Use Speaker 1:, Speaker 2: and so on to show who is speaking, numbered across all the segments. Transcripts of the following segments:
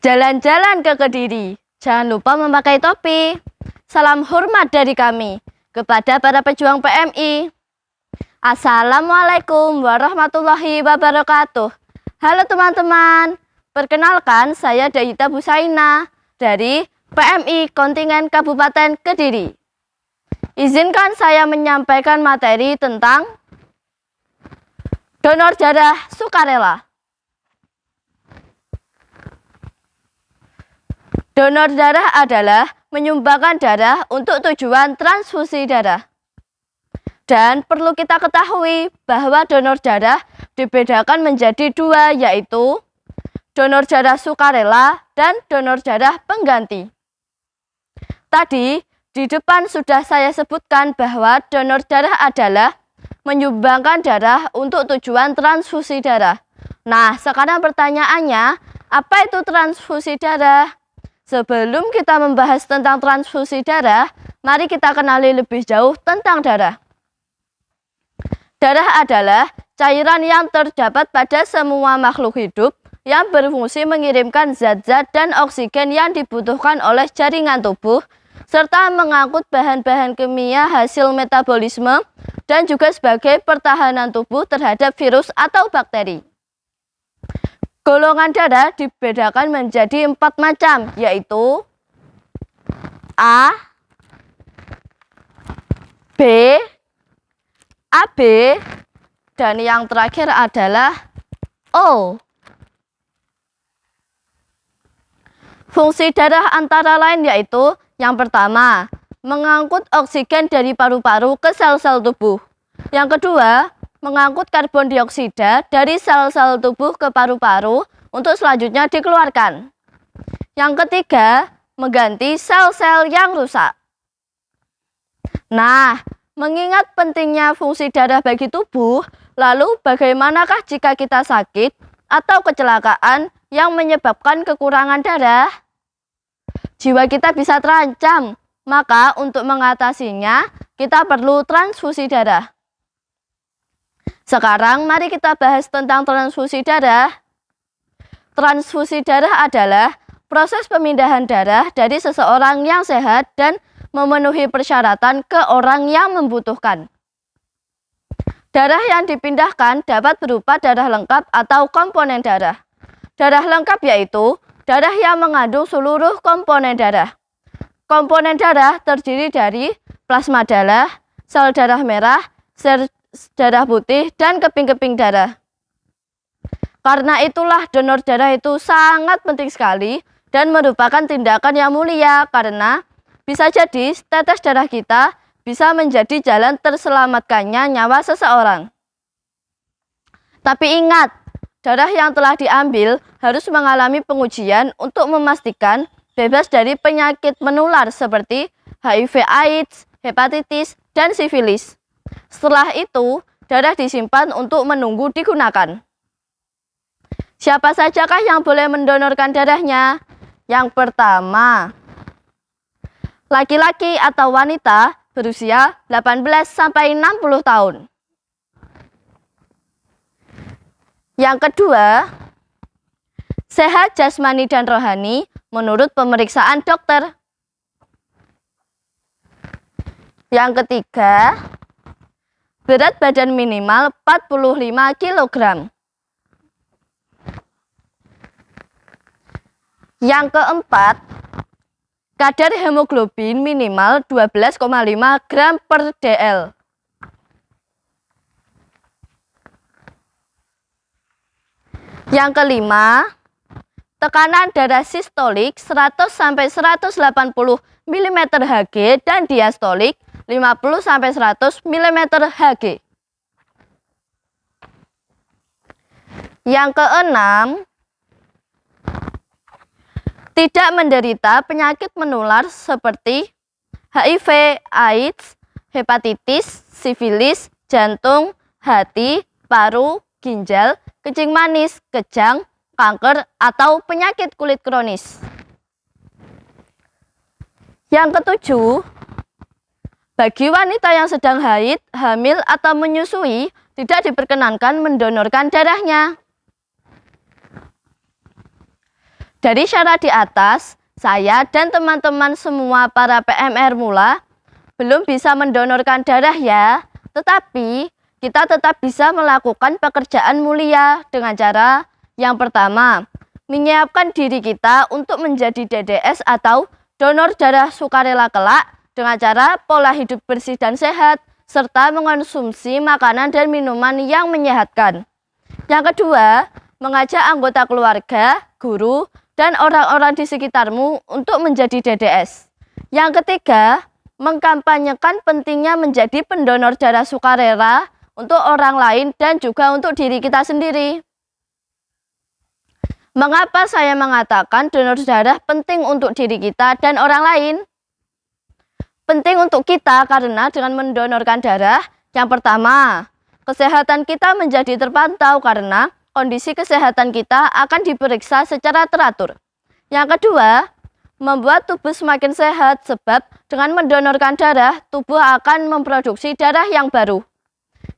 Speaker 1: Jalan-jalan ke Kediri, jangan lupa memakai topi. Salam hormat dari kami kepada para pejuang PMI. Assalamualaikum warahmatullahi wabarakatuh. Halo teman-teman, perkenalkan saya Dayita Busaina dari PMI Kontingen Kabupaten Kediri. Izinkan saya menyampaikan materi tentang donor darah sukarela. Donor darah adalah menyumbangkan darah untuk tujuan transfusi darah. Dan perlu kita ketahui bahwa donor darah dibedakan menjadi dua, yaitu donor darah sukarela dan donor darah pengganti. Tadi di depan sudah saya sebutkan bahwa donor darah adalah menyumbangkan darah untuk tujuan transfusi darah. Nah, sekarang pertanyaannya, apa itu transfusi darah? Sebelum kita membahas tentang transfusi darah, mari kita kenali lebih jauh tentang darah. Darah adalah cairan yang terdapat pada semua makhluk hidup yang berfungsi mengirimkan zat-zat dan oksigen yang dibutuhkan oleh jaringan tubuh, serta mengangkut bahan-bahan kimia hasil metabolisme dan juga sebagai pertahanan tubuh terhadap virus atau bakteri. Golongan darah dibedakan menjadi 4 macam, yaitu A, B, AB, dan yang terakhir adalah O. Fungsi darah antara lain yaitu yang pertama, mengangkut oksigen dari paru-paru ke sel-sel tubuh. Yang kedua, mengangkut karbon dioksida dari sel-sel tubuh ke paru-paru untuk selanjutnya dikeluarkan. Yang ketiga, mengganti sel-sel yang rusak. Nah, mengingat pentingnya fungsi darah bagi tubuh, lalu bagaimanakah jika kita sakit atau kecelakaan yang menyebabkan kekurangan darah? Jiwa kita bisa terancam, maka untuk mengatasinya, kita perlu transfusi darah. Sekarang mari kita bahas tentang transfusi darah. Transfusi darah adalah proses pemindahan darah dari seseorang yang sehat dan memenuhi persyaratan ke orang yang membutuhkan. Darah yang dipindahkan dapat berupa darah lengkap atau komponen darah. Darah lengkap yaitu darah yang mengandung seluruh komponen darah. Komponen darah terdiri dari plasma darah, sel darah merah, sel darah putih, dan keping-keping darah. Karena itulah donor darah itu sangat penting sekali dan merupakan tindakan yang mulia karena bisa jadi tetes darah kita bisa menjadi jalan terselamatkannya nyawa seseorang. Tapi ingat, darah yang telah diambil harus mengalami pengujian untuk memastikan bebas dari penyakit menular seperti HIV/AIDS, hepatitis, dan sifilis. Setelah itu, darah disimpan untuk menunggu digunakan. Siapa sajakah yang boleh mendonorkan darahnya? Yang pertama, laki-laki atau wanita berusia 18-60 tahun. Yang kedua, sehat jasmani dan rohani menurut pemeriksaan dokter. Yang ketiga, berat badan minimal 45 kg. Yang keempat, kadar hemoglobin minimal 12,5 gram per dl. Yang kelima, tekanan darah sistolik 100-180 mm Hg dan diastolik 50-100 mm Hg. Yang keenam, tidak menderita penyakit menular seperti HIV, AIDS, hepatitis, sifilis, jantung, hati, paru, ginjal, kencing manis, kejang, kanker, atau penyakit kulit kronis. Yang ketujuh, bagi wanita yang sedang haid, hamil, atau menyusui, tidak diperkenankan mendonorkan darahnya. Dari syarat di atas, saya dan teman-teman semua para PMR mula belum bisa mendonorkan darah ya, tetapi kita tetap bisa melakukan pekerjaan mulia dengan cara yang pertama, menyiapkan diri kita untuk menjadi DDS atau donor darah sukarela kelak dengan cara pola hidup bersih dan sehat, serta mengonsumsi makanan dan minuman yang menyehatkan. Yang kedua, mengajak anggota keluarga, guru, dan orang-orang di sekitarmu untuk menjadi DDS. Yang ketiga, mengkampanyekan pentingnya menjadi pendonor darah sukarela untuk orang lain dan juga untuk diri kita sendiri. Mengapa saya mengatakan donor darah penting untuk diri kita dan orang lain? Penting untuk kita karena dengan mendonorkan darah, yang pertama, kesehatan kita menjadi terpantau karena kondisi kesehatan kita akan diperiksa secara teratur. Yang kedua, membuat tubuh semakin sehat sebab dengan mendonorkan darah, tubuh akan memproduksi darah yang baru.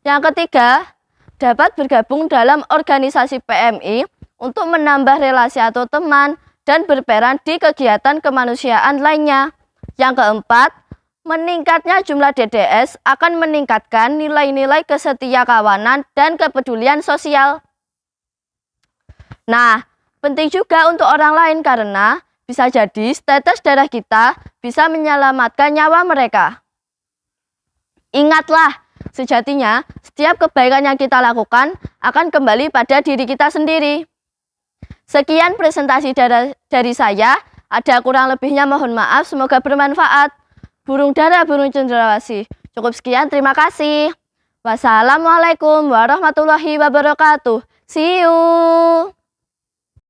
Speaker 1: Yang ketiga, dapat bergabung dalam organisasi PMI untuk menambah relasi atau teman dan berperan di kegiatan kemanusiaan lainnya. Yang keempat, meningkatnya jumlah DDS akan meningkatkan nilai-nilai kesetiakawanan dan kepedulian sosial. Nah, penting juga untuk orang lain karena bisa jadi tetes darah kita bisa menyelamatkan nyawa mereka. Ingatlah, sejatinya setiap kebaikan yang kita lakukan akan kembali pada diri kita sendiri. Sekian presentasi dari saya, ada kurang lebihnya mohon maaf, semoga bermanfaat. Burung dara, burung cendrawasih. Cukup sekian, terima kasih. Wassalamualaikum warahmatullahi wabarakatuh. See you.